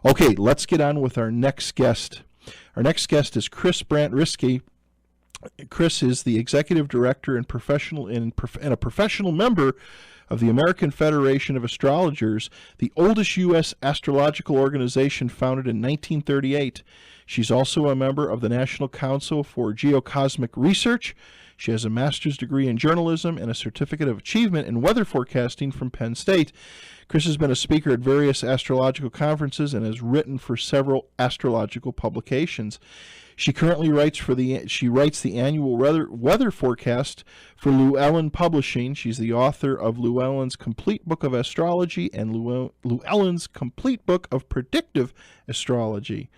Okay, let's get on with our next guest. Our next guest is Kris Brandt Riske. Kris is the executive director and a professional member of the American Federation of Astrologers, the oldest U.S. astrological organization founded in 1938. She's also a member of the National Council for Geocosmic Research. She has a master's degree in journalism and a certificate of achievement in weather forecasting from Penn State. Kris has been a speaker at various astrological conferences and has written for several astrological publications. She currently writes the annual weather forecast for Llewellyn Publishing. She's the author of Llewellyn's Complete Book of Astrology and Llewellyn's Complete Book of Predictive Astrology.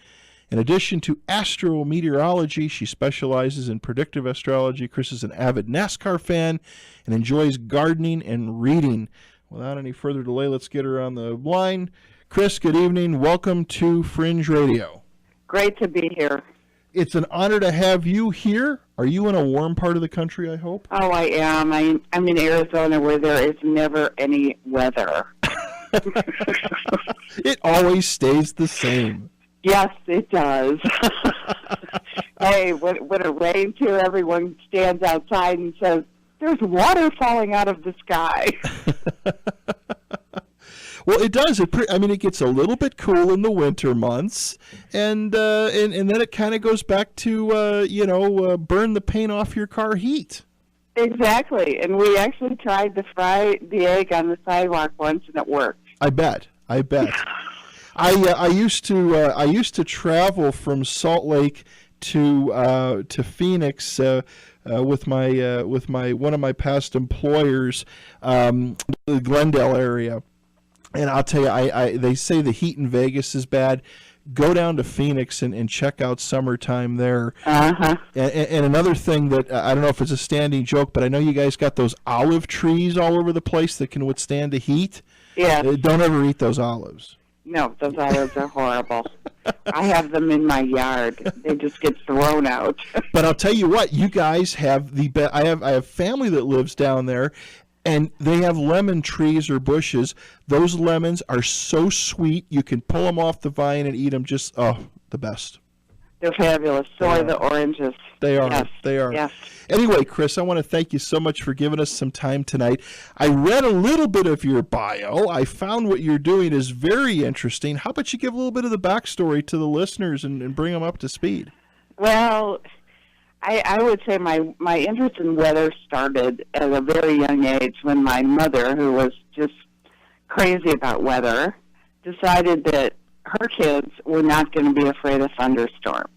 In addition to astrometeorology, she specializes in predictive astrology. Kris is an avid NASCAR fan and enjoys gardening and reading. Without any further delay, let's get her on the line. Kris, good evening. Welcome to Fringe Radio. Great to be here. It's an honor to have you here. Are you in a warm part of the country, I hope? Oh, I am. I'm in Arizona where there is never any weather. It always stays the same. Yes, it does. Hey, when it rains here, everyone stands outside and says, there's water falling out of the sky. Well, it does. It gets a little bit cool in the winter months, and then it kind of goes back to, burn the paint off your car heat. Exactly. And we actually tried to fry the egg on the sidewalk once, and it worked. I bet. I used to travel from Salt Lake to Phoenix with one of my past employers, the Glendale area, and I'll tell you, they say the heat in Vegas is bad. Go down to Phoenix and check out summertime there. Uh-huh. And another thing that I don't know if it's a standing joke, but I know you guys got those olive trees all over the place that can withstand the heat. Yeah. Don't ever eat those olives. No, those olives are horrible. I have them in my yard. They just get thrown out. But I'll tell you what, you guys have the best. I have family that lives down there, and they have lemon trees or bushes. Those lemons are so sweet. You can pull them off the vine and eat them. Just the best. They're fabulous. So are the oranges. They are. Yes. They are. Yes. Anyway, Kris, I want to thank you so much for giving us some time tonight. I read a little bit of your bio. I found what you're doing is very interesting. How about you give a little bit of the backstory to the listeners and bring them up to speed? Well, I would say my interest in weather started at a very young age when my mother, who was just crazy about weather, decided that her kids were not going to be afraid of thunderstorms.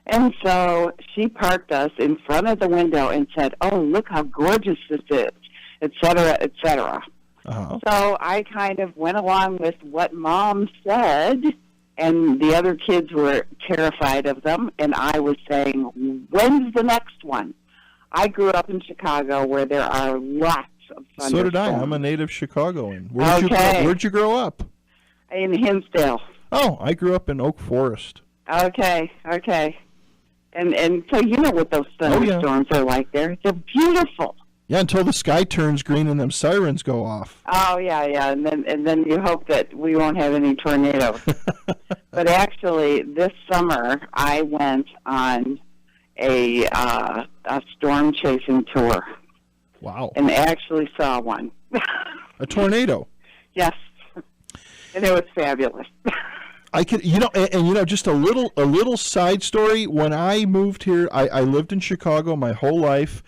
And so she parked us in front of the window and said, oh, look how gorgeous this is, et cetera, et cetera. Uh-huh. So I kind of went along with what Mom said, and the other kids were terrified of them, and I was saying, when's the next one? I grew up in Chicago where there are lots of thunderstorms. So did I. I'm a native Chicagoan. Where'd you grow up? In Hinsdale. Oh, I grew up in Oak Forest. Okay. And so you know what those thunderstorms are like there. They're beautiful. Yeah, until the sky turns green and them sirens go off. Oh, yeah. And then you hope that we won't have any tornadoes. But actually, this summer, I went on a storm chasing tour. Wow. And actually saw one. A tornado? Yes. And it was fabulous. I could, just a little side story. When I moved here, I lived in Chicago my whole life.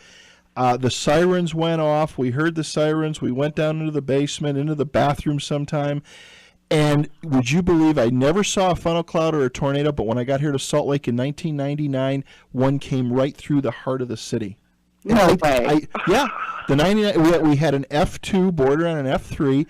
The sirens went off. We heard the sirens. We went down into the basement, into the bathroom sometime. And would you believe I never saw a funnel cloud or a tornado, but when I got here to Salt Lake in 1999, one came right through the heart of the city. No way. The 99. We had an F2 border on an F3.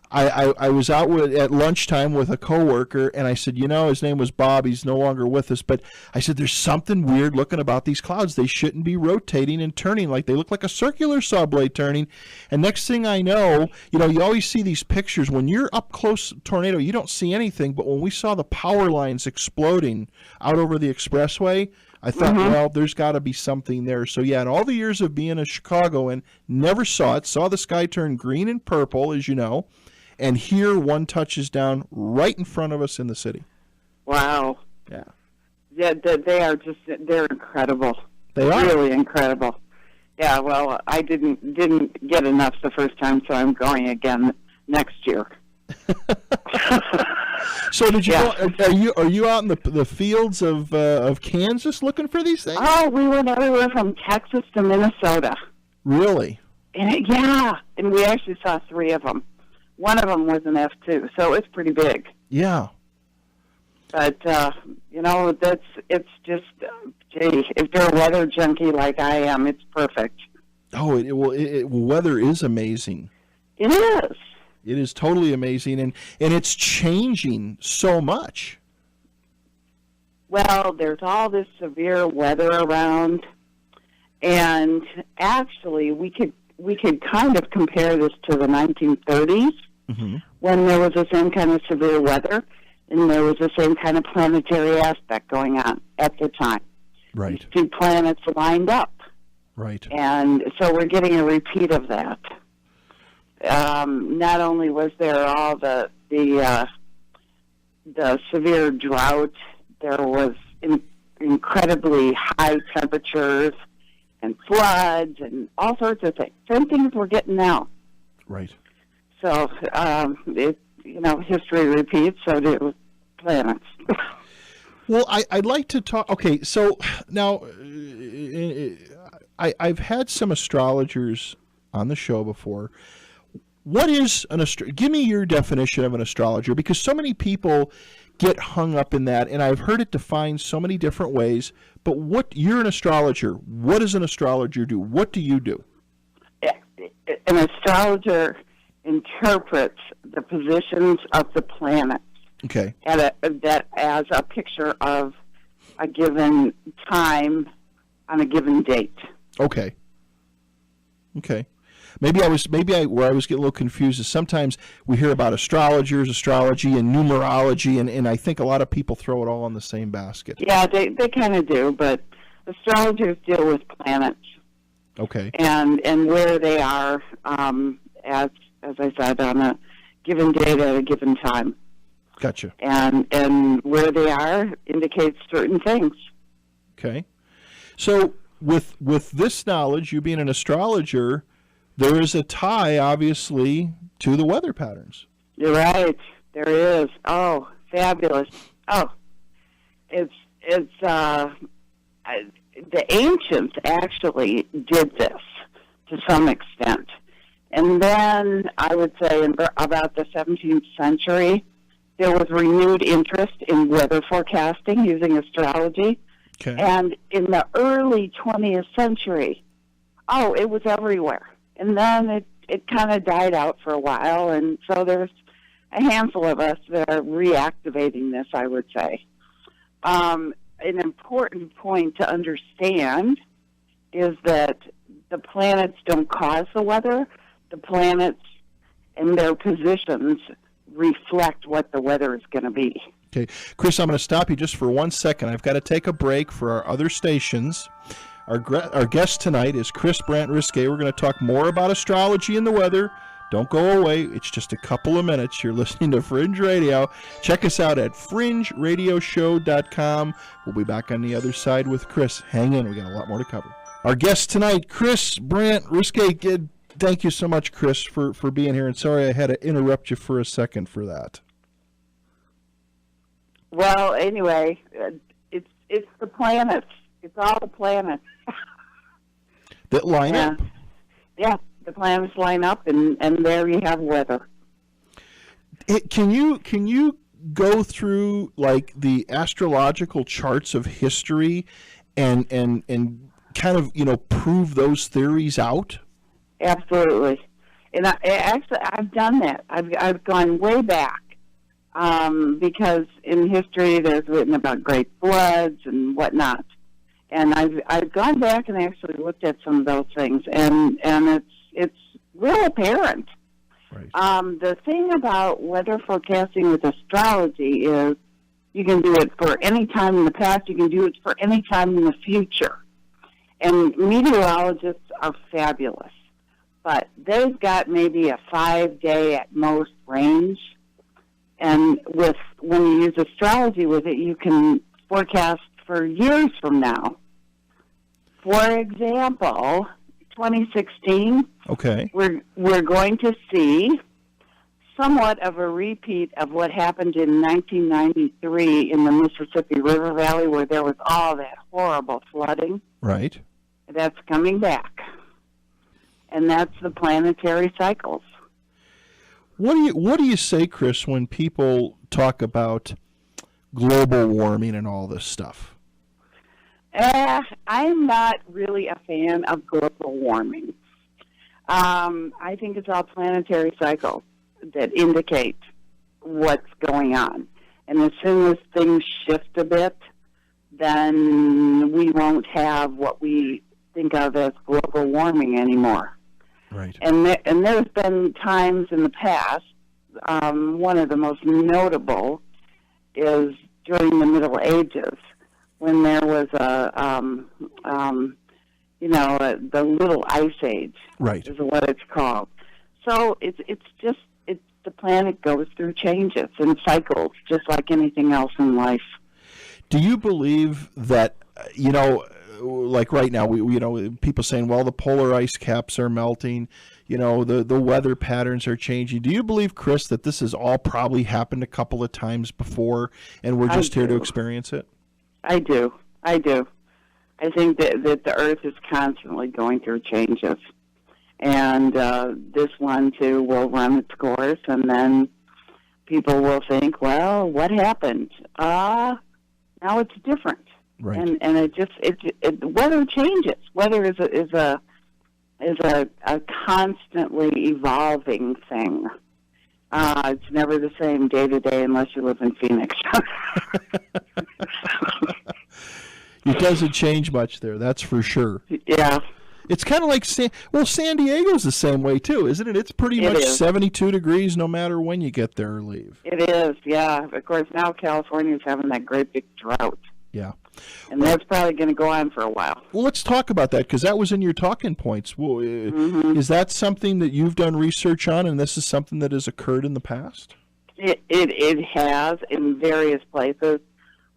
I was out at lunchtime with a coworker, and I said, his name was Bob. He's no longer with us. But I said, there's something weird looking about these clouds. They shouldn't be rotating and turning. Like they look like a circular saw blade turning. And next thing I know, you always see these pictures. When you're up close tornado, you don't see anything. But when we saw the power lines exploding out over the expressway, I thought, well, there's got to be something there. So, yeah, in all the years of being a Chicagoan, never saw it. Saw the sky turn green and purple, as you know. and here one touches down right in front of us in the city. Wow. Yeah. Yeah, they're incredible. They are. Really incredible. Yeah, well, I didn't get enough the first time, so I'm going again next year. So did you? Yeah. Are you out in the fields of Kansas looking for these things? Oh, we went everywhere from Texas to Minnesota. Really? And we actually saw 3 of them. One of them was an F2, so it's pretty big. Yeah. But it's just, gee, if you're a weather junkie like I am, it's perfect. Oh, weather is amazing. It is. It is totally amazing, and it's changing so much. Well, there's all this severe weather around, and actually we could kind of compare this to the 1930s, mm-hmm. when there was the same kind of severe weather, and there was the same kind of planetary aspect going on at the time. Right. These 2 planets lined up. Right. And so we're getting a repeat of that. Not only was there all the severe drought, there was incredibly high temperatures and floods and all sorts of things. Same things we're getting now. Right. So history repeats. So do planets. Well, I'd like to talk. Okay, so now I've had some astrologers on the show before. What is an give me your definition of an astrologer, because so many people get hung up in that, and I've heard it defined so many different ways. But you're an astrologer. What does an astrologer do? What do you do? An astrologer interprets the positions of the planets. Okay. That as a picture of a given time on a given date. Okay. Maybe where I was getting a little confused is sometimes we hear about astrologers, astrology, and numerology, and I think a lot of people throw it all in the same basket. Yeah, they kind of do, but astrologers deal with planets. Okay. And where they are, as I said, on a given date at a given time. Gotcha. And where they are indicates certain things. Okay. So with this knowledge, you being an astrologer, there is a tie, obviously, to the weather patterns. You're right. There is. Oh, fabulous. Oh, it's the ancients actually did this to some extent. And then I would say in about the 17th century, there was renewed interest in weather forecasting using astrology. Okay. And in the early 20th century, it was everywhere. And then it kind of died out for a while, and so there's a handful of us that are reactivating this, I would say. An important point to understand is that the planets don't cause the weather. The planets and their positions reflect what the weather is going to be. Okay. Kris, I'm going to stop you just for 1 second. I've got to take a break for our other stations. Our guest tonight is Kris Brandt Riske. We're going to talk more about astrology and the weather. Don't go away. It's just a couple of minutes. You're listening to Fringe Radio. Check us out at fringeradioshow.com. We'll be back on the other side with Kris. Hang in. We got a lot more to cover. Our guest tonight, Kris Brandt Riske. Thank you so much, Kris, for being here. And sorry I had to interrupt you for a second for that. Well, anyway, it's the planets. It's all the planets. That line up? Yeah, the planets line up, and there you have weather. Can you go through like the astrological charts of history and kind of prove those theories out? Absolutely, and I've done that. I've gone way back because in history there's written about great floods and whatnot. And I've gone back and actually looked at some of those things, and it's real apparent. Right. The thing about weather forecasting with astrology is you can do it for any time in the past, you can do it for any time in the future. And meteorologists are fabulous. but they've got maybe a 5-day at most range. And when you use astrology with it, you can forecast for years from now. For example, 2016, okay, we're going to see somewhat of a repeat of what happened in 1993 in the Mississippi River Valley, where there was all that horrible flooding. Right. That's coming back. And that's the planetary cycles. What do you say, Kris, when people talk about global warming and all this stuff? I'm not really a fan of global warming. I think it's all planetary cycles that indicate what's going on. And as soon as things shift a bit, then we won't have what we think of as global warming anymore. Right. And there's been times in the past, one of the most notable is during the Middle Ages, when there was the Little Ice Age. Right. Is what it's called. So it's the planet goes through changes and cycles, just like anything else in life. Do you believe that, like right now, people saying, well, the polar ice caps are melting, the weather patterns are changing. Do you believe, Kris, that this has all probably happened a couple of times before and we're just here to experience it? I do. I think that the Earth is constantly going through changes. And this one, too, will run its course, and then people will think, well, what happened? Now it's different. Right. And weather changes. Weather is a constantly evolving thing. It's never the same day to day unless you live in Phoenix. It doesn't change much there, that's for sure. Yeah. It's kind of like San Diego's the same way too, isn't it? It's pretty much 72 degrees no matter when you get there or leave. It is, yeah. Of course, now California's having that great big drought. Yeah. And that's probably going to go on for a while. Well, let's talk about that, because that was in your talking points. Well, is that something that you've done research on, and this is something that has occurred in the past? It has in various places.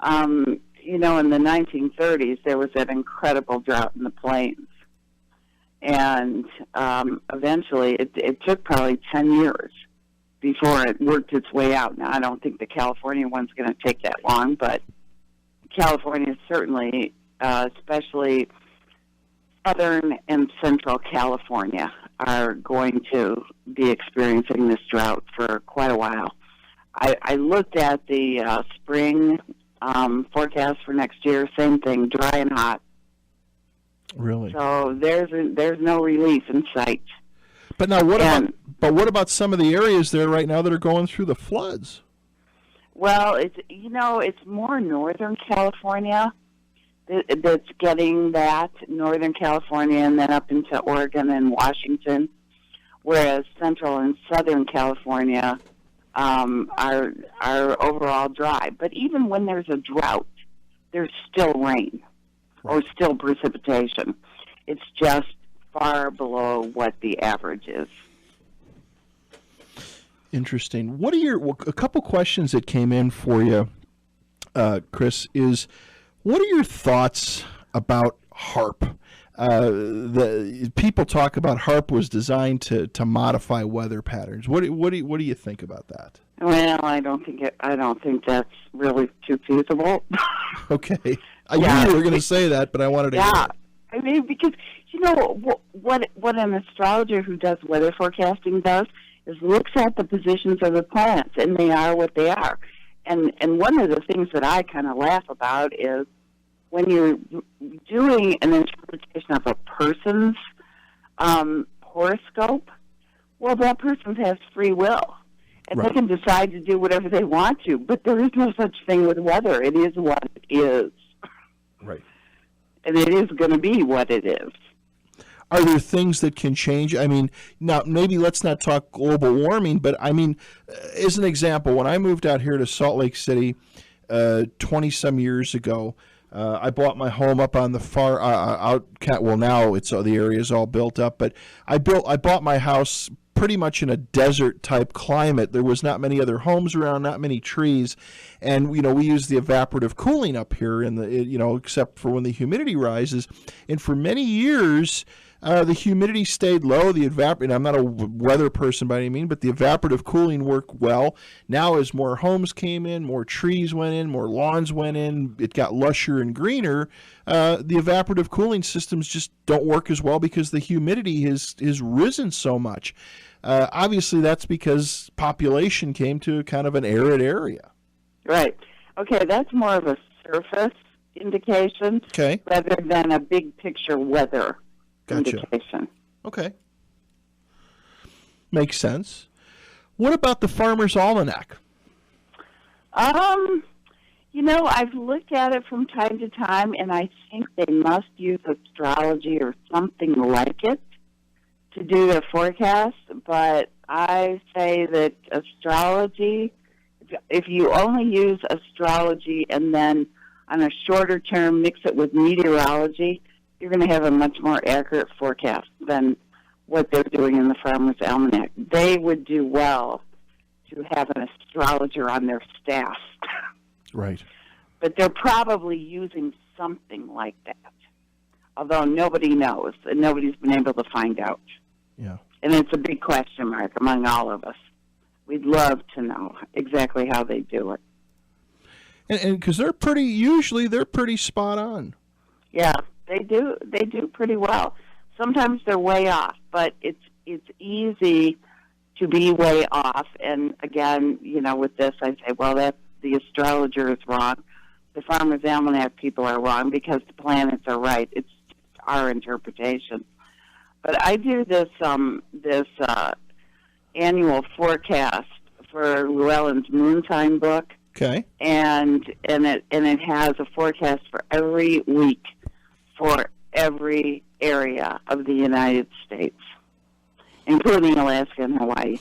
In the 1930s, there was that incredible drought in the plains. And eventually, it took probably 10 years before it worked its way out. Now, I don't think the California one's going to take that long, but California certainly, especially southern and central California, are going to be experiencing this drought for quite a while. I looked at the spring forecast for next year, same thing, dry and hot. Really? So there's no relief in sight. But now what about some of the areas there right now that are going through the floods? Well, it's more Northern California that's getting that, Northern California, and then up into Oregon and Washington, whereas Central and Southern California are overall dry. But even when there's a drought, there's still rain or still precipitation. It's just far below what the average is. Interesting. What are a couple questions that came in for you, Kris, is what are your thoughts about HAARP? The people talk about HAARP was designed to modify weather patterns. What do you think about that? Well, I don't think that's really too feasible. Okay. I knew you were going to say that, but I wanted to hear it. I mean, because what an astrologer who does weather forecasting does is looks at the positions of the planets, and they are what they are. And one of the things that I kind of laugh about is when you're doing an interpretation of a person's horoscope, well, that person has free will. And they can decide to do whatever they want to, but there is no such thing with weather. It is what it is. Right. And it is going to be what it is. Are there things that can change? I mean, now maybe let's not talk global warming, but I mean, as an example, when I moved out here to Salt Lake City 20-some years ago, I bought my home up on the far well, now it's the area is all built up, but I bought my house pretty much in a desert type climate. There was not many other homes around, not many trees, and we use the evaporative cooling up here except for when the humidity rises. And for many years, the humidity stayed low. And I'm not a weather person by any means, but the evaporative cooling worked well. Now, as more homes came in, more trees went in, more lawns went in, it got lusher and greener. The evaporative cooling systems just don't work as well because the humidity has risen so much. Obviously, that's because population came to kind of an arid area. Right. Okay, that's more of a surface indication rather than a big picture weather indication. Okay. Makes sense. What about the Farmers Almanac? I've looked at it from time to time, and I think they must use astrology or something like it to do their forecast, but I say that astrology, if you only use astrology and then on a shorter term mix it with meteorology, you're going to have a much more accurate forecast than what they're doing in the Farmers Almanac. They would do well to have an astrologer on their staff. Right. But they're probably using something like that, although nobody knows, and nobody's been able to find out. Yeah. And it's a big question mark among all of us. We'd love to know exactly how they do it. And because they're pretty spot on. Yeah, they do pretty well. Sometimes they're way off, but it's easy to be way off. And again, with this, I say, well, the astrologer is wrong. The Farmers Almanac people are wrong because the planets are right. It's our interpretation. But I do this annual forecast for Llewellyn's Moontime book. Okay. And it has a forecast for every week for every area of the United States, including Alaska and Hawaii.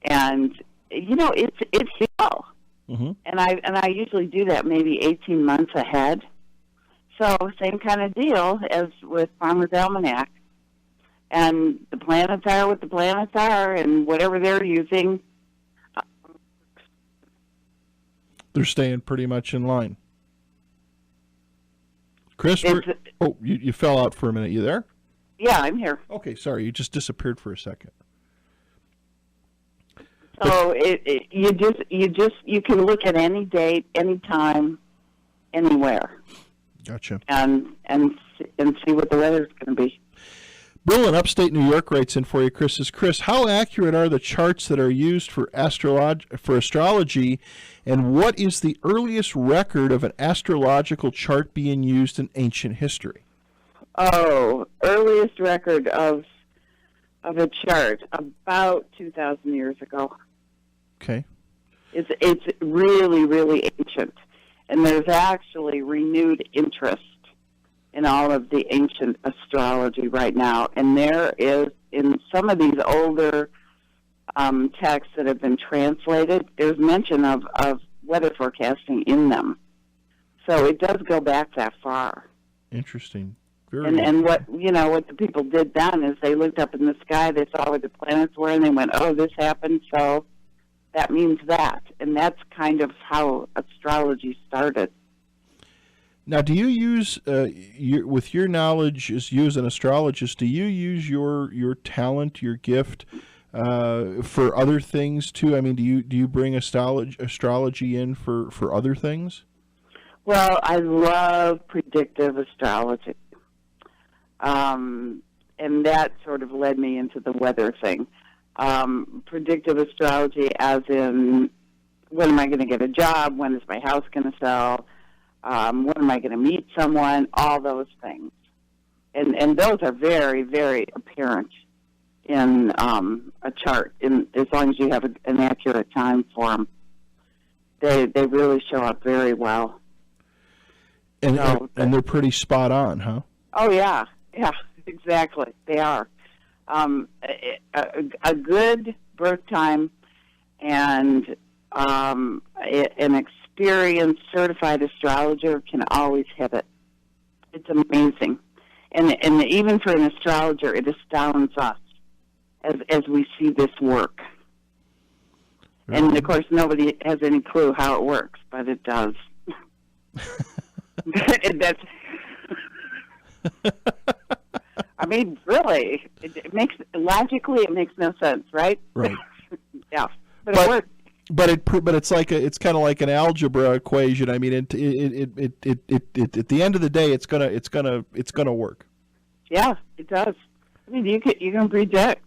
And it's real. Mm-hmm. And I usually do that maybe 18 months ahead. So same kind of deal as with Farmers Almanac. And the planets are what the planets are, and whatever they're using, they're staying pretty much in line. Kris, you fell out for a minute. You there? Yeah, I'm here. Okay, sorry, you just disappeared for a second. So you can look at any date, any time, anywhere. Gotcha. And see what the weather's going to be. Bill in upstate New York writes in for you, Kris. Says, Kris, how accurate are the charts that are used for astrology, and what is the earliest record of an astrological chart being used in ancient history? Oh, earliest record of a chart about 2,000 years ago. Okay. It's really, really ancient, and there's actually renewed interest in all of the ancient astrology right now. And there is, in some of these older texts that have been translated, there's mention of weather forecasting in them. So it does go back that far. Interesting. And what the people did then is they looked up in the sky, they saw where the planets were, and they went, oh, this happened, so that means that. And that's kind of how astrology started. Now, do you use, with your knowledge as you as an astrologist, do you use your talent, your gift, for other things too? I mean, do you bring astrology in for other things? Well, I love predictive astrology, and that sort of led me into the weather thing. Predictive astrology, as in, when am I going to get a job? When is my house going to sell? When am I going to meet someone? All those things. And those are very, very apparent in a chart, as long as you have an accurate time for them. They really show up very well. And they're pretty spot on, huh? Oh, yeah. Yeah, exactly. They are. A good birth time and an experienced, certified astrologer can always hit it. It's amazing. And even for an astrologer, it astounds us as we see this work. Really? And, of course, nobody has any clue how it works, but it does. That's... I mean, really, it makes logically it makes no sense, right? Right. Yeah, but it works. But it's kind of like an algebra equation. I mean, it at the end of the day, it's gonna work. Yeah, it does. I mean, you can predict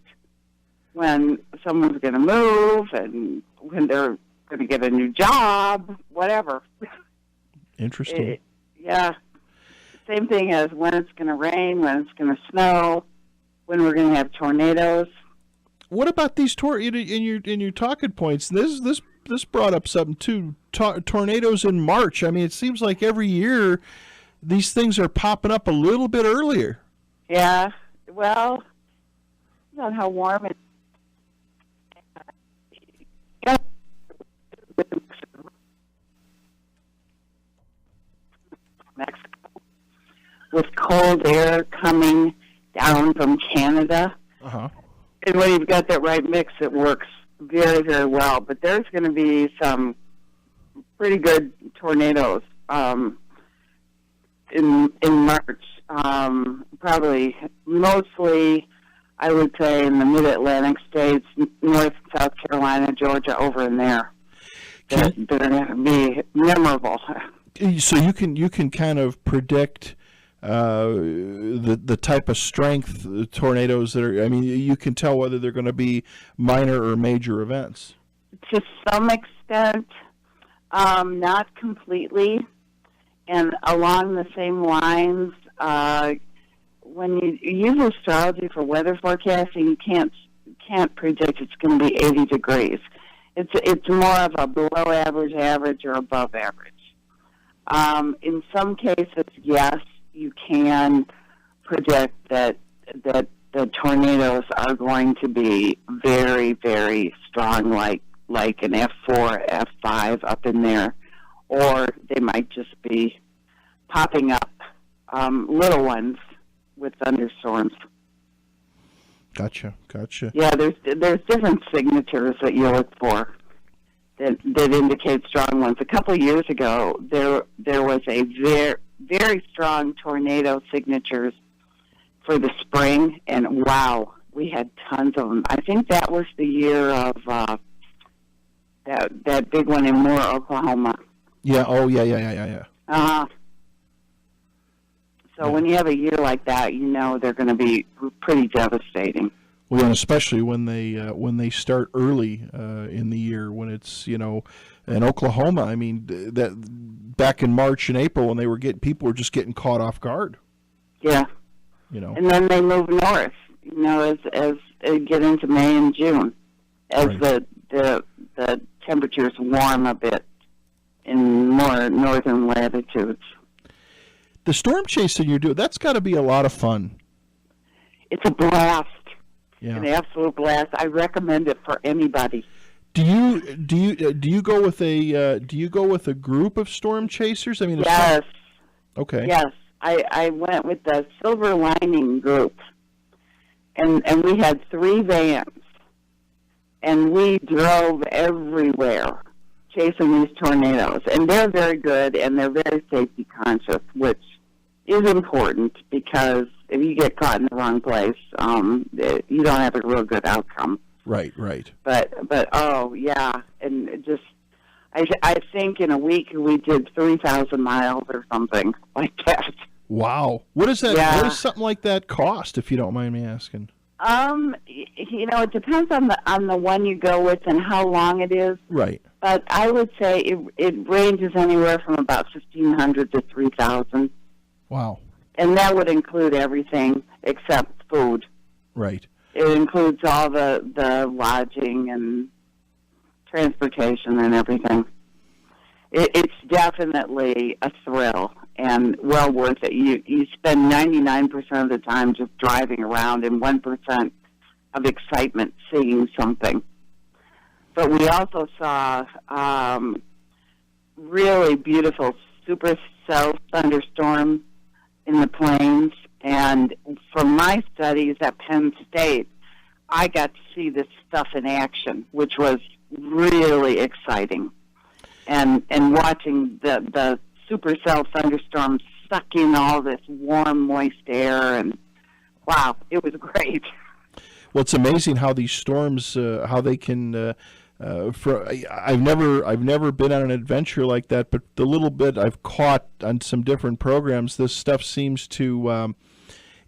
when someone's going to move and when they're going to get a new job, whatever. Interesting. Yeah. Same thing as when it's going to rain, when it's going to snow, when we're going to have tornadoes. What about these in your talking points? This brought up something too. Tornadoes in March. I mean, it seems like every year these things are popping up a little bit earlier. Yeah. Well, depends on how warm it is. Mexico, with cold air coming down from Canada. Uh-huh. And when you've got that right mix, it works very, very well. But there's going to be some pretty good tornadoes in March. Probably mostly, I would say, in the mid-Atlantic states, North, South Carolina, Georgia, over in there. They're going to be memorable. So you can kind of predict the type of strength tornadoes that are. I mean, you can tell whether they're going to be minor or major events. To some extent, not completely. And along the same lines, when you use astrology for weather forecasting, you can't predict it's going to be 80 degrees. It's more of a below average, average, or above average. In some cases, yes, you can predict that the tornadoes are going to be very, very strong, like an F4, F5 up in there, or they might just be popping up little ones with thunderstorms. Gotcha. Yeah, there's different signatures that you look for that indicate strong ones. A couple of years ago, there was a very strong tornado signatures for the spring, and wow, we had tons of them. I think that was the year of that big one in Moore, Oklahoma. Yeah. Oh, yeah. So when you have a year like that, you know they're going to be pretty devastating. Well, and especially when they start early in the year, when it's in Oklahoma. I mean, that back in March and April when people were just getting caught off guard. Yeah. And then they move north. As they get into May and June, as right. the temperatures warm a bit in more northern latitudes. The storm chasing you're doing, that's got to be a lot of fun. It's a blast. Yeah. An absolute blast. I recommend it for anybody. Do you go with a group of storm chasers? I mean, yes. Okay. Yes, I went with the Silver Lining group, and we had 3 vans, and we drove everywhere chasing these tornadoes. And they're very good, and they're very safety conscious, which is important because if you get caught in the wrong place, you don't have a real good outcome. Right. But oh yeah, and I think in a week we did 3,000 miles or something like that. Wow, what is that? Yeah. What does something like that cost, if you don't mind me asking? It depends on the one you go with and how long it is. Right. But I would say it ranges anywhere from about 1,500 to 3,000. Wow. And that would include everything except food. Right. It includes all the lodging and transportation and everything. It's definitely a thrill and well worth it. You spend 99% of the time just driving around and 1% of excitement seeing something. But we also saw really beautiful supercell thunderstorms in the plains. And from my studies at Penn State, I got to see this stuff in action, which was really exciting. And watching the supercell thunderstorms suck in all this warm, moist air, and wow, it was great. Well, it's amazing how these storms, how they can. I've never been on an adventure like that, but the little bit I've caught on some different programs, this stuff seems to,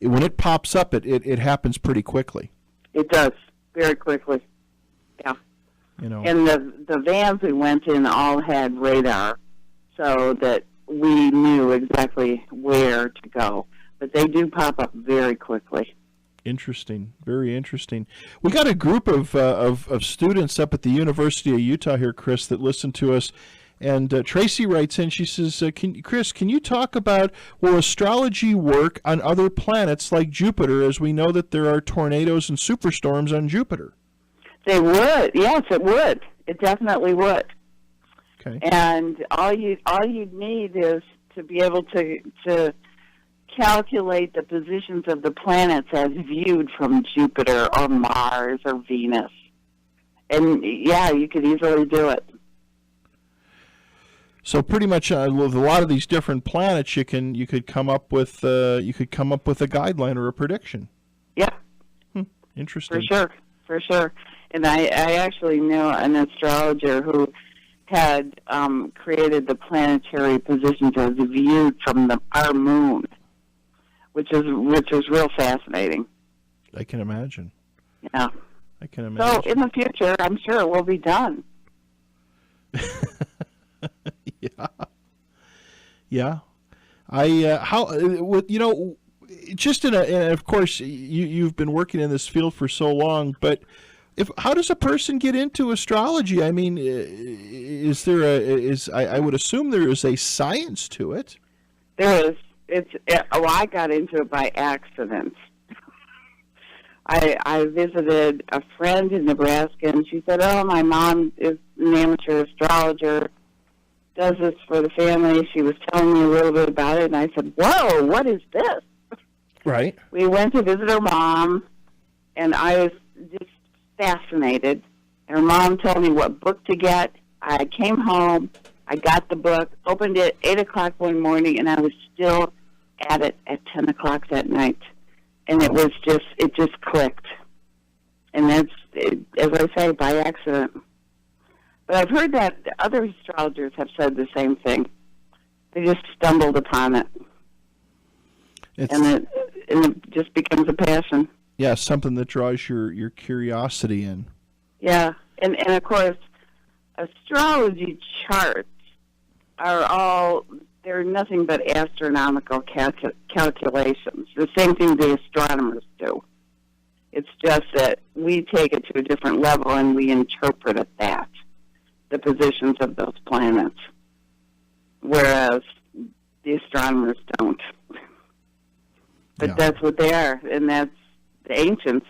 when it pops up, it happens pretty quickly. It does, very quickly. Yeah. You know. And the vans we went in all had radar, so that we knew exactly where to go. But they do pop up very quickly. Interesting, very interesting. We got a group of students up at the University of Utah here, Kris, that listen to us. And Tracy writes in, she says, Kris, can you talk about, will astrology work on other planets like Jupiter, as we know that there are tornadoes and superstorms on Jupiter? They would. Yes, it would. It definitely would. Okay. And all you'd need is to be able to calculate the positions of the planets as viewed from Jupiter or Mars or Venus. And yeah, you could easily do it. So pretty much with a lot of these different planets, you could come up with a guideline or a prediction. Yeah. Interesting. For sure. And I actually knew an astrologer who had created the planetary positions as viewed from our moon, which is real fascinating. I can imagine. Yeah. I can imagine. So in the future, I'm sure it will be done. Yeah. Just and of course you've been working in this field for so long, but how does a person get into astrology? I mean, I would assume there is a science to it. There is. I got into it by accident. I visited a friend in Nebraska, and she said, "Oh, my mom is an amateur astrologer, does this for the family." She was telling me a little bit about it, and I said, "Whoa, what is this?" Right. We went to visit her mom, and I was just fascinated. Her mom told me what book to get. I came home, I got the book, opened it 8 o'clock one morning, and I was still at it at 10 o'clock that night. And it just clicked. And that's, as I say, by accident. But I've heard that other astrologers have said the same thing. They just stumbled upon it. And it just becomes a passion. Yeah, something that draws your curiosity in. Yeah, and of course, astrology charts they're nothing but astronomical calculations. The same thing the astronomers do. It's just that we take it to a different level and we interpret it that, the positions of those planets, whereas the astronomers don't. But that's what they are, and that's the ancients,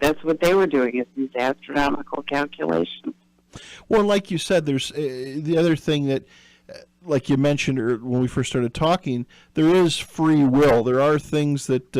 that's what they were doing, is these astronomical calculations. Well, like you said, there's the other thing that, like you mentioned when we first started talking, there is free will. There are things that,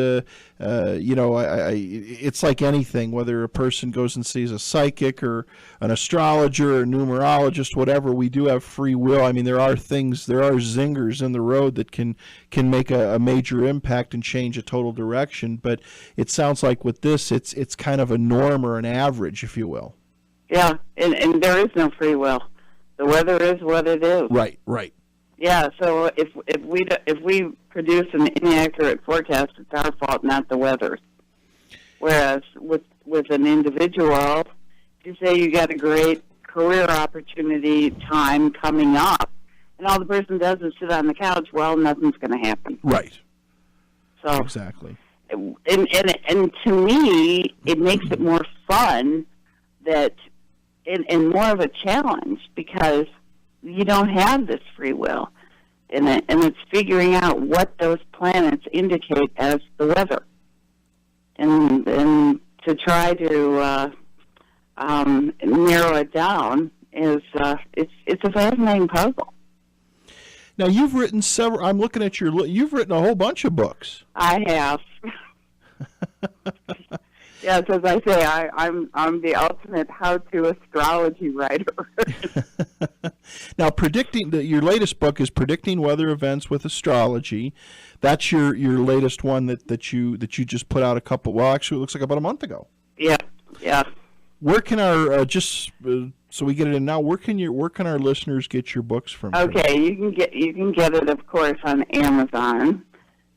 it's like anything, whether a person goes and sees a psychic or an astrologer or numerologist, whatever, we do have free will. I mean, there are zingers in the road that can make a major impact and change a total direction. But it sounds like with this, it's kind of a norm or an average, if you will. Yeah, and there is no free will. The weather is what it is. Right. Yeah, so if we produce an inaccurate forecast, it's our fault, not the weather's. Whereas with an individual, if you say you got a great career opportunity time coming up, and all the person does is sit on the couch, well, nothing's going to happen. Right. So exactly. And to me, it makes it more fun and more of a challenge, because you don't have this free will, and it's figuring out what those planets indicate as the weather, and to try to narrow it down is it's a fascinating puzzle. Now, you've written several. I'm looking at you've written a whole bunch of books. I have. Yes, as I say, I'm the ultimate how-to astrology writer. Now, your latest book is Predicting Weather Events with Astrology. That's your latest one that you just put out actually it looks like about a month ago. Yeah. Where can our so we get it in now? Where can our listeners get your books from? Okay, you can get it, of course, on Amazon,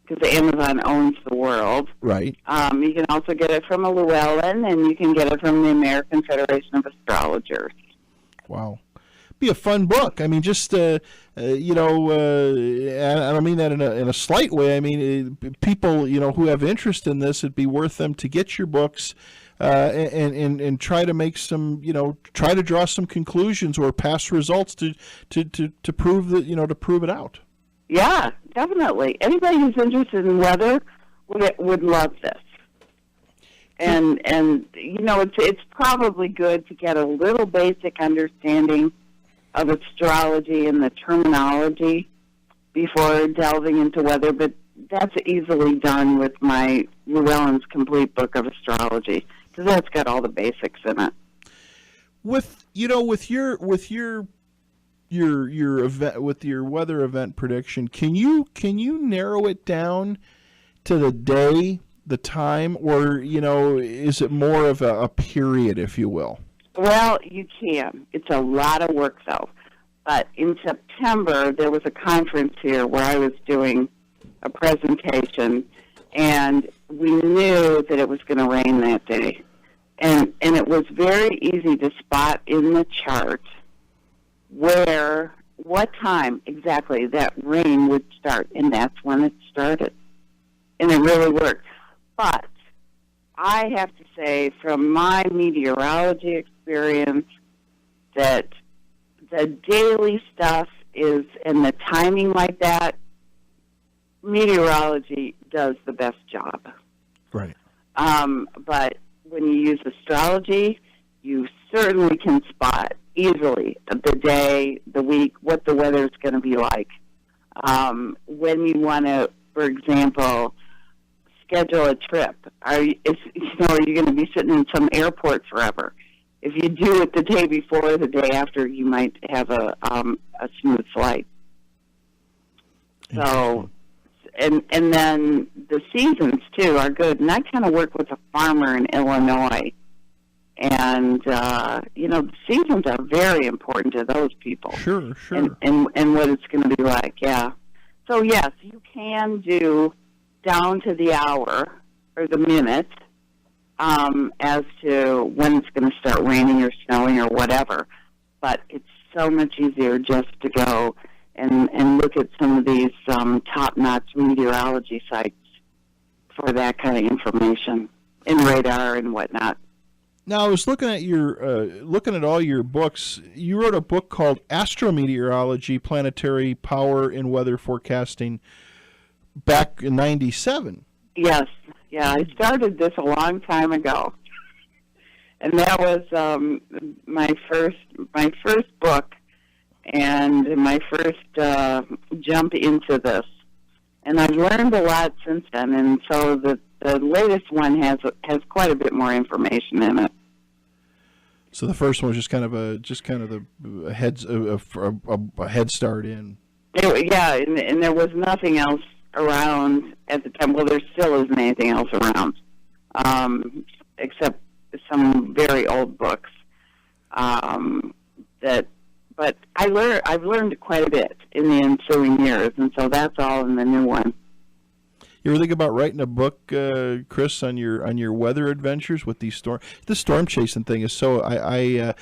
because Amazon owns the world. Right. You can also get it from a Llewellyn, and you can get it from the American Federation of Astrologers. Wow. Be a fun book. I mean, just I don't mean that in a slight way. I mean, people who have interest in this, it'd be worth them to get your books and try to make some try to draw some conclusions or past results to prove that to prove it out. Yeah, definitely. Anybody who's interested in weather would love this. And it's probably good to get a little basic understanding of astrology and the terminology before delving into weather, but that's easily done with my Llewellyn's Complete Book of Astrology, because that's got all the basics in it. With your event, with your weather event prediction, can you narrow it down to the day, the time, or is it more of a period, if you will? Well, you can. It's a lot of work, though. But in September, there was a conference here where I was doing a presentation, and we knew that it was going to rain that day. And it was very easy to spot in the chart what time exactly that rain would start, and that's when it started. And it really worked. But I have to say, from my meteorology experience, that the daily stuff and the timing like that, meteorology does the best job. Right. But when you use astrology, you certainly can spot easily the day, the week, what the weather's going to be like. When you want to, for example, schedule a trip, are you going to be sitting in some airport forever? If you do it the day before or the day after, you might have a smooth flight. So, and then the seasons too are good. And I kind of work with a farmer in Illinois, and the seasons are very important to those people. Sure. And what it's going to be like, yeah. So yes, you can do down to the hour or the minute as to when it's going to start raining or snowing or whatever. But it's so much easier just to go and look at some of these top-notch meteorology sites for that kind of information, and radar and whatnot. Now, I was looking at all your books. You wrote a book called Astrometeorology, Planetary Power in Weather Forecasting back in '97. Yes. Yeah, I started this a long time ago. And that was my first book and my first jump into this. And I've learned a lot since then, and so the latest one has quite a bit more information in it. So the first one was just kind of a head start in. And there was nothing else around at the time. Well, there still isn't anything else around, except some very old books. But I've learned quite a bit in the ensuing years, and so that's all in the new one. You ever think about writing a book, Kris, on your weather adventures with the storm chasing thing is so. I'm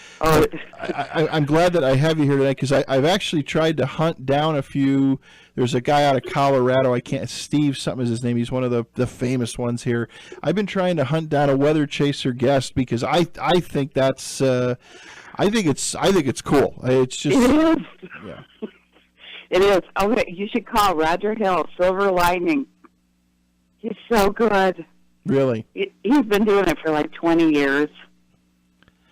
glad that I have you here today, because I've actually tried to hunt down a few. There's a guy out of Colorado. Steve something is his name. He's one of the famous ones here. I've been trying to hunt down a weather chaser guest because I think that's I think it's cool. It's just it is. Yeah. It is. Okay, you should call Roger Hill, Silver Lightning. He's so good. Really? He's been doing it for like 20 years.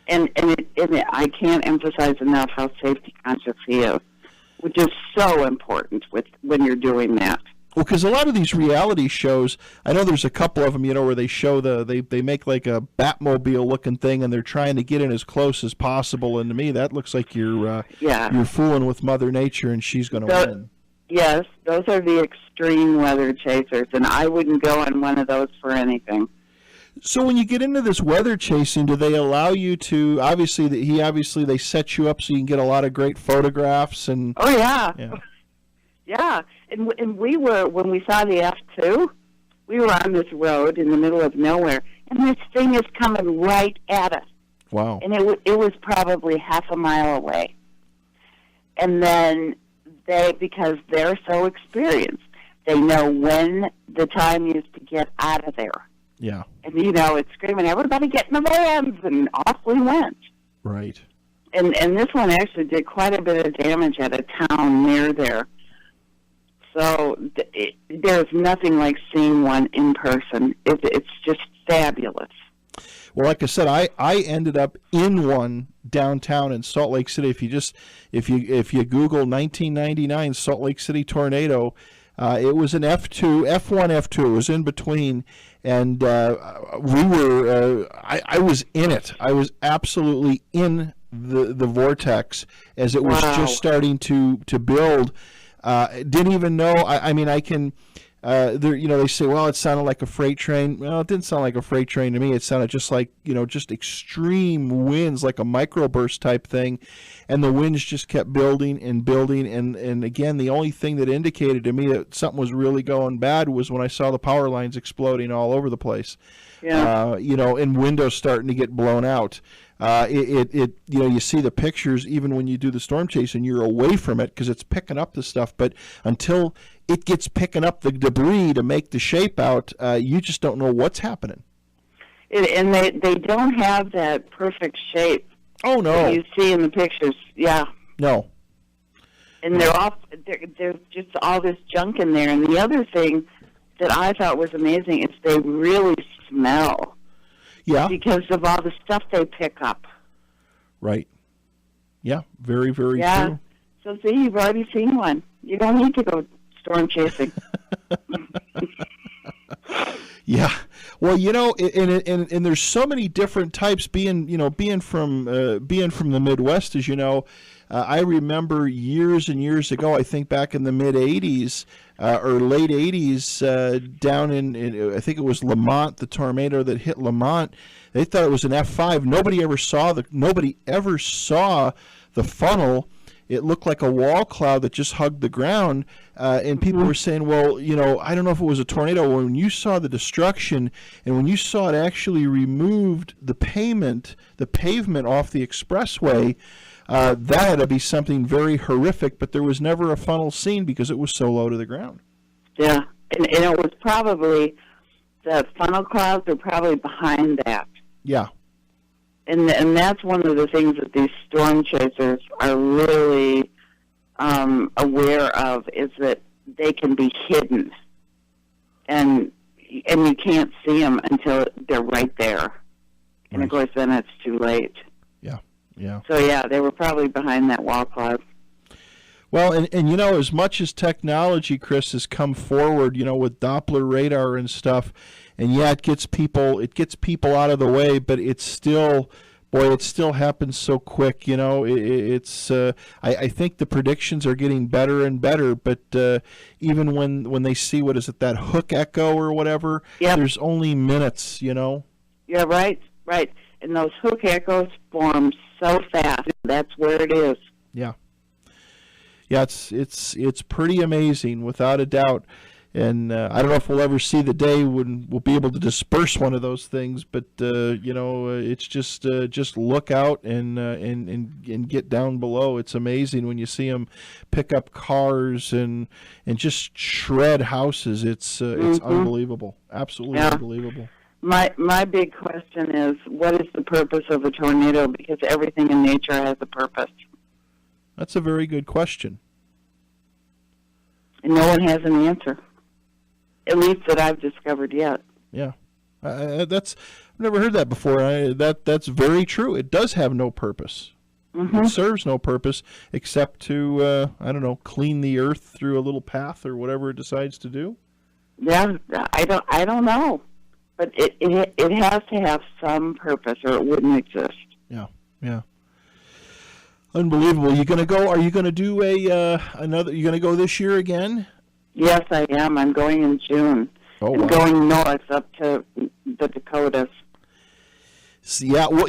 And I can't emphasize enough how safety conscious he is which is so important when you're doing that. Well, because a lot of these reality shows, I know there's a couple of them, where they show they make like a Batmobile looking thing, and they're trying to get in as close as possible. And to me, that looks like you're fooling with Mother Nature, and she's going to win. Yes, those are the extreme weather chasers, and I wouldn't go on one of those for anything. So when you get into this weather chasing, do they allow you to, obviously they set you up so you can get a lot of great photographs? And oh, yeah. Yeah. And we were, when we saw the F2, we were on this road in the middle of nowhere, and this thing is coming right at us. Wow. And it was probably half a mile away. And then because they're so experienced, they know when the time is to get out of there. Yeah. And, it's screaming, everybody get in the vans, and off we went. Right. And this one actually did quite a bit of damage at a town near there. So there's nothing like seeing one in person. It's just fabulous. Well, like I said, I ended up in one downtown in Salt Lake City. If you Google 1999 Salt Lake City tornado, it was an F1, F2. It was in between, and we were. I was in it. I was absolutely in the vortex as it was just starting to build. Didn't even know. I can. They say, well, it sounded like a freight train. Well, it didn't sound like a freight train to me. It sounded just like, just extreme winds, like a microburst type thing. And the winds just kept building and building. And again, the only thing that indicated to me that something was really going bad was when I saw the power lines exploding all over the place. Yeah. And windows starting to get blown out. You see the pictures even when you do the storm chase and you're away from it because it's picking up the stuff. But until it gets picking up the debris to make the shape out, you just don't know what's happening. And they don't have that perfect shape. Oh, no. That you see in the pictures. Yeah. No. And there's just all this junk in there. And the other thing that I thought was amazing is they really smell. Yeah. Because of all the stuff they pick up. Right. Yeah, very, very true. So see, you've already seen one. You don't need to go storm chasing. Yeah. Well, and there's so many different types. Being from the Midwest, as you know, I remember years and years ago. I think back in the mid '80s or late '80s, down in I think it was Lamont, the tornado that hit Lamont. They thought it was an F5. Nobody ever saw the funnel. It looked like a wall cloud that just hugged the ground, and people were saying, well, I don't know if it was a tornado. When you saw the destruction and when you saw it actually removed the pavement off the expressway, that had to be something very horrific, but there was never a funnel seen because it was so low to the ground. Yeah, and it was probably, the funnel clouds are probably behind that. Yeah. And that's one of the things that these storm chasers are really aware of, is that they can be hidden, and you can't see them until they're right there, and of course then it's too late. Yeah. So yeah, they were probably behind that wall cloud. Well, and as much as technology, Kris, has come forward, with Doppler radar and stuff, and it gets people out of the way, but it still happens so quick. I think the predictions are getting better and better, but even when they see, what is it, that hook echo or whatever, there's only minutes. Yeah, right. And those hook echoes form so fast. That's where it is. Yeah, it's pretty amazing, without a doubt. And I don't know if we'll ever see the day when we'll be able to disperse one of those things, but it's just look out and get down below. It's amazing when you see them pick up cars and just shred houses. It's unbelievable, absolutely unbelievable. My big question is, what is the purpose of a tornado? Because everything in nature has a purpose. That's a very good question. And no one has an answer, at least that I've discovered yet. Yeah, I've never heard that before. That's very true. It does have no purpose. It serves no purpose except to, I don't know, clean the earth through a little path or whatever it decides to do. Yeah, I don't know, but it has to have some purpose, or it wouldn't exist. Yeah. Unbelievable. You gonna go? Are you gonna do another? You gonna go this year again? Yes, I am. I'm going in June. Oh, I'm wow. going north up to the Dakotas. So, yeah. Well,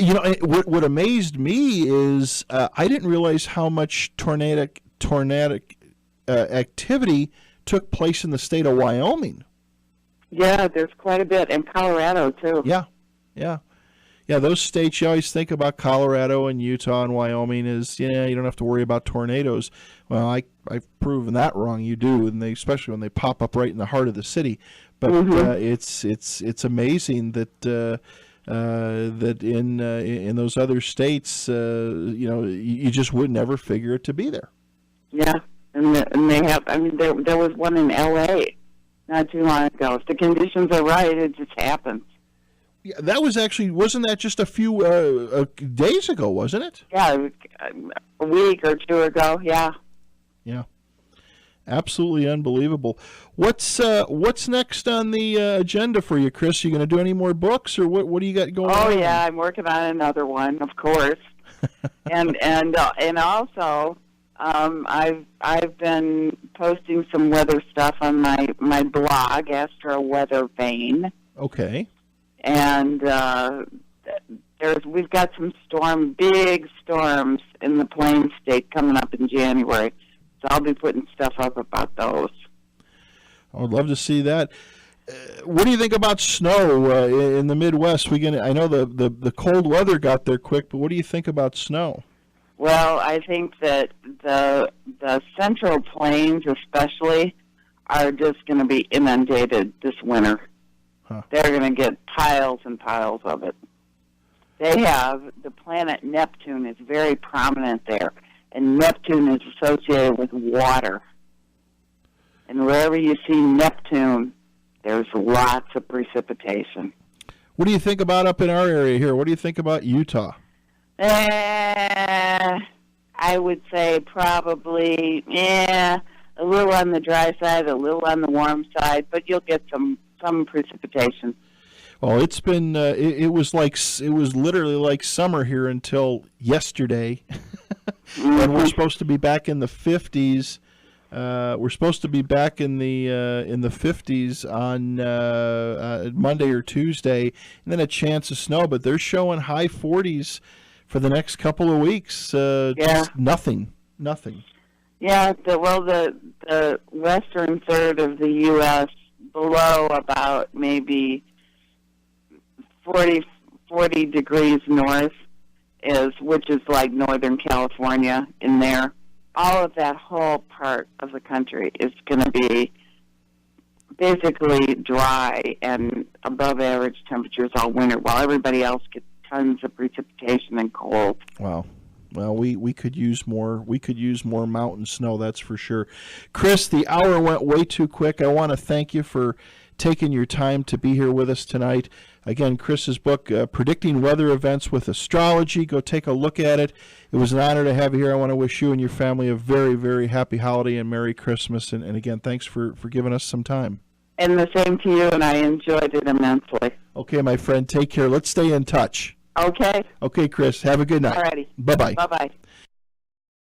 what amazed me is I didn't realize how much tornadic activity took place in the state of Wyoming. Yeah, there's quite a bit, and Colorado too. Yeah, those states you always think about, Colorado and Utah and Wyoming, is you don't have to worry about tornadoes. Well, I've proven that wrong. You do, and especially when they pop up right in the heart of the city. But it's amazing that that in those other states, you just would never figure it to be there. Yeah, and they have. I mean, there was one in L.A. not too long ago. If the conditions are right, it just happens. Yeah, that was wasn't that just a few days ago, wasn't it? Yeah, a week or two ago. Yeah. Yeah. Absolutely unbelievable. What's next on the agenda for you, Kris? You going to do any more books, or what do you got going on? Oh yeah, I'm working on another one, of course. and also I've been posting some weather stuff on my blog, Astro Weather Vane. Okay. And we've got some big storms in the Plains State coming up in January. So I'll be putting stuff up about those. I would love to see that. What do you think about snow in the Midwest? I know the cold weather got there quick, but what do you think about snow? Well, I think that the Central Plains especially are just going to be inundated this winter. Huh. They're going to get piles and piles of it. The planet Neptune is very prominent there, and Neptune is associated with water. And wherever you see Neptune, there's lots of precipitation. What do you think about up in our area here? What do you think about Utah? I would say probably a little on the dry side, a little on the warm side, but you'll get some precipitation. Well, it's been it was literally like summer here until yesterday. And we're supposed to be back in the 50s. We're supposed to be back in the 50s on Monday or Tuesday, and then a chance of snow. But they're showing high 40s for the next couple of weeks. Just nothing. Yeah. The western third of the U.S. below about maybe 40 degrees north which is like Northern California in there. All of that whole part of the country is going to be basically dry and above average temperatures all winter, while everybody else gets tons of precipitation and cold. Wow. Well, we could use more. We could use more mountain snow, that's for sure. Kris, the hour went way too quick. I want to thank you for taking your time to be here with us tonight. Again, Kris's book, Predicting Weather Events with Astrology. Go take a look at it. It was an honor to have you here. I want to wish you and your family a very, very happy holiday and Merry Christmas. And again, thanks for giving us some time. And the same to you, and I enjoyed it immensely. Okay, my friend, take care. Let's stay in touch. Okay. Okay, Kris, have a good night. All righty. Bye-bye. Bye-bye.